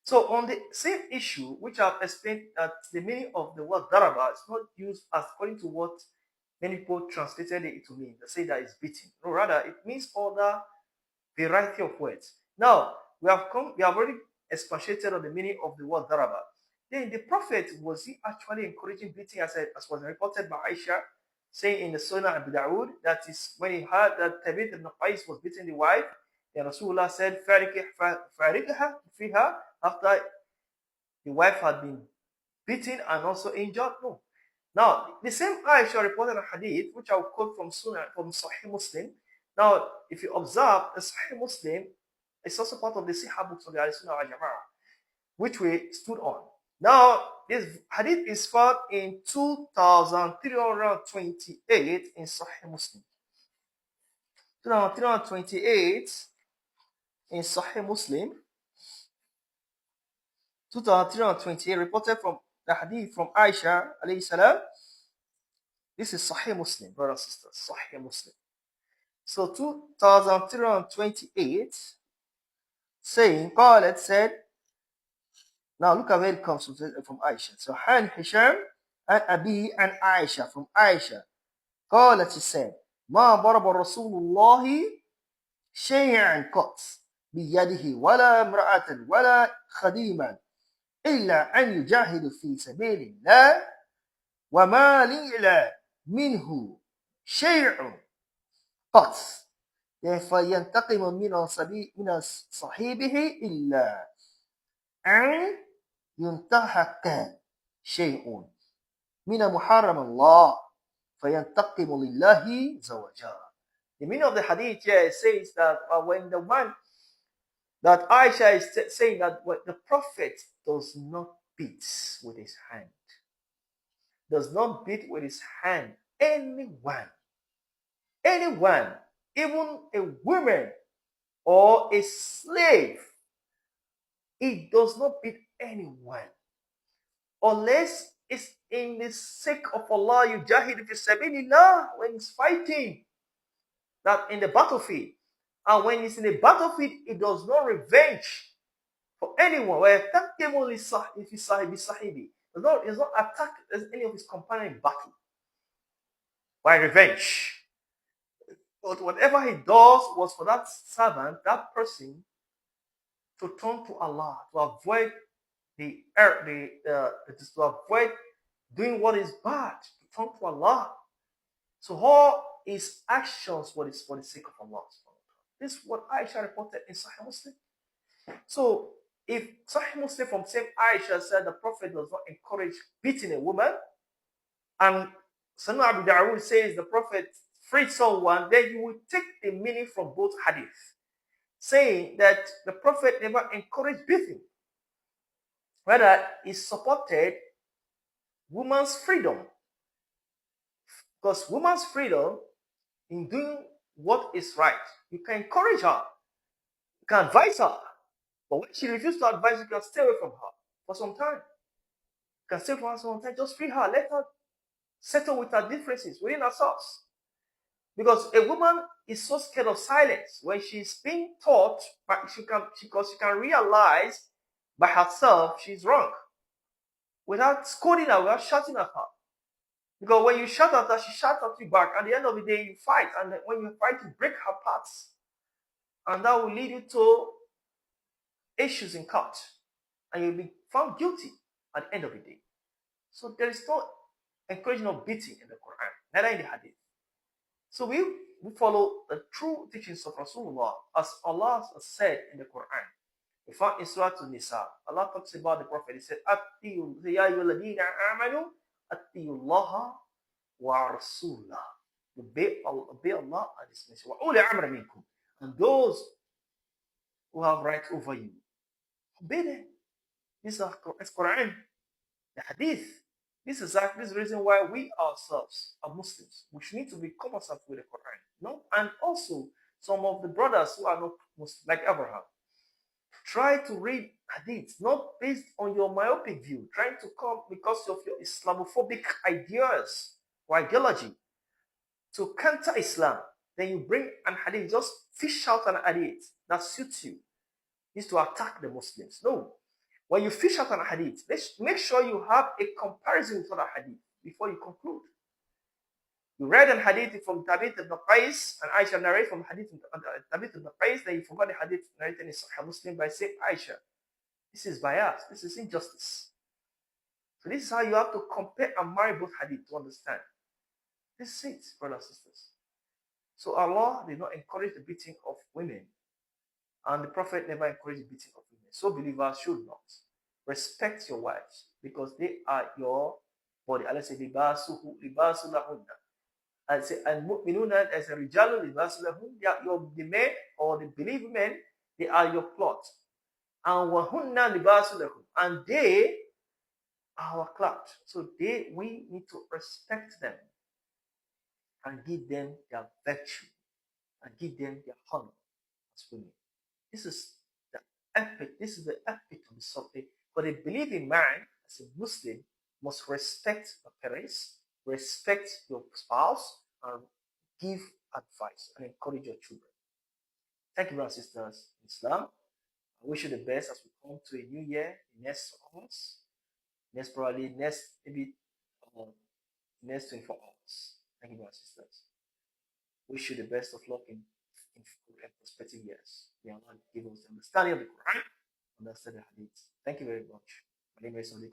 So on the same issue, which I've explained that the meaning of the word daraba is not used as according to what many people translated it to mean. They say that it's beating. No, rather it means other variety of words. Now we have already expatiated on the meaning of the word daraba. Then the prophet, was he actually encouraging beating as was reported by Aisha, saying in the Sunnah Abu Dawood, that is when he heard that Tabit ibn Qais was beating the wife, then Rasulullah said, Farikha fiha, after the wife had been beaten and also injured? No. Now, the same Aisha reported a hadith, which I will quote from Sunnah, from Sahih Muslim. Now, if you observe, the Sahih Muslim is also part of the Sihah books of the Sunnah al Jama'ah, which we stood on. Now, this hadith is found in 2328 in Sahih Muslim. 2328 in Sahih Muslim. 2328 reported from the hadith from Aisha alayhi salam. This is Sahih Muslim, brothers and sisters. Sahih Muslim. So 2328 saying, قالت said, now look at where it comes from Aisha. So Han Hisham and Abi and Aisha from Aisha. قالت, she said, ما ضرب رسول الله شيئا قط بيده ولا امرأة ولا خديما إلا أن يجاهد في سبيل الله وما لي منه شيء قط فينتقم من صاحبه إلا أن ينتهك شيء من محرم الله فينتقم لله زوجا. The meaning of the hadith here says that when the one that Aisha is saying that the Prophet does not beat with his hand, does not beat with his hand anyone, even a woman or a slave. He does not beat anyone unless it's in the sake of Allah. Yujahid fi sabilillah, when he's fighting, that in the battlefield. And when he's in the battlefield, he does not revenge for anyone. Does not attack any of his companions in battle by revenge. But whatever he does was for that servant, that person, to turn to Allah, to avoid to avoid doing what is bad, to turn to Allah. So all his actions were for the sake of Allah. This is what Aisha reported in Sahih Muslim. So if Sahih Muslim from same Aisha said the Prophet does not encourage beating a woman, and Sunnah Abu Dawood says the Prophet freed someone, then you will take the meaning from both hadith, saying that the Prophet never encouraged beating. Rather, he supported woman's freedom. Because woman's freedom in doing what is right, you can encourage her, you can advise her. But when she refuses to advise, you can stay away from her for some time. You can stay from her for some time, just free her, let her settle with her differences within herself. Because a woman is so scared of silence. When she's being taught, she can realize by herself she's wrong, without scolding her, without shouting at her. Because when you shout at her, she shouts at you back. At the end of the day, you fight. And when you fight, you break her parts. And that will lead you to issues in court. And you'll be found guilty at the end of the day. So there is no encouragement of beating in the Quran, neither in the Hadith. So we follow the true teachings of Rasulullah, as Allah has said in the Quran. We found in Surah An-Nisa, Allah talks about the Prophet. He said, Ya ayyuhalladhina amanu attiyullaha wa rasulah. Obey Allah and His Messenger. Wa uli amra minkum. And those who have right over you, obey them. This is Quran, the Hadith. This is the reason why we ourselves are Muslims. We need to be conversant with the Quran. No? And also, some of the brothers who are not Muslims, like Abraham, try to read Hadith, not based on your myopic view, trying to come because of your Islamophobic ideas or ideology to counter Islam. Then you bring an Hadith, just fish out an Hadith that suits you. Is to attack the Muslims. No. When you fish out an hadith, make sure you have a comparison with other hadith before you conclude. You read an hadith from Thabit ibn Qais, and Aisha narrated from hadith Thabit ibn Qais, then you forgot the hadith narrated in Sahih Muslim by saying Aisha. This is bias. This is injustice. So this is how you have to compare and marry both hadith to understand. This is it, brothers and sisters. So Allah did not encourage the beating of women, and the Prophet never encouraged the beating of women. So believers should not. Respect your wives because they are your body. Allah said, libasuhu libasu lahunna. And say, and mu'minuna as a rijalu libasu lahun. They are the men or the believing men, they are your plot. And wahunna libasu lahun. And they are our clout. So we need to respect them and give them their virtue and give them their honor as women. This is the epic of the subject. But a believing man, as a Muslim, must respect your parents, respect your spouse, and give advice and encourage your children. Thank you, brothers and sisters in Islam. I wish you the best as we come to a new year, next hours, next 24 hours. Thank you, brothers and sisters. Wish you the best of luck in prospective years. May Allah give us the understanding of the Quran, understand the Hadith. Thank you very much. My name is Sadiq.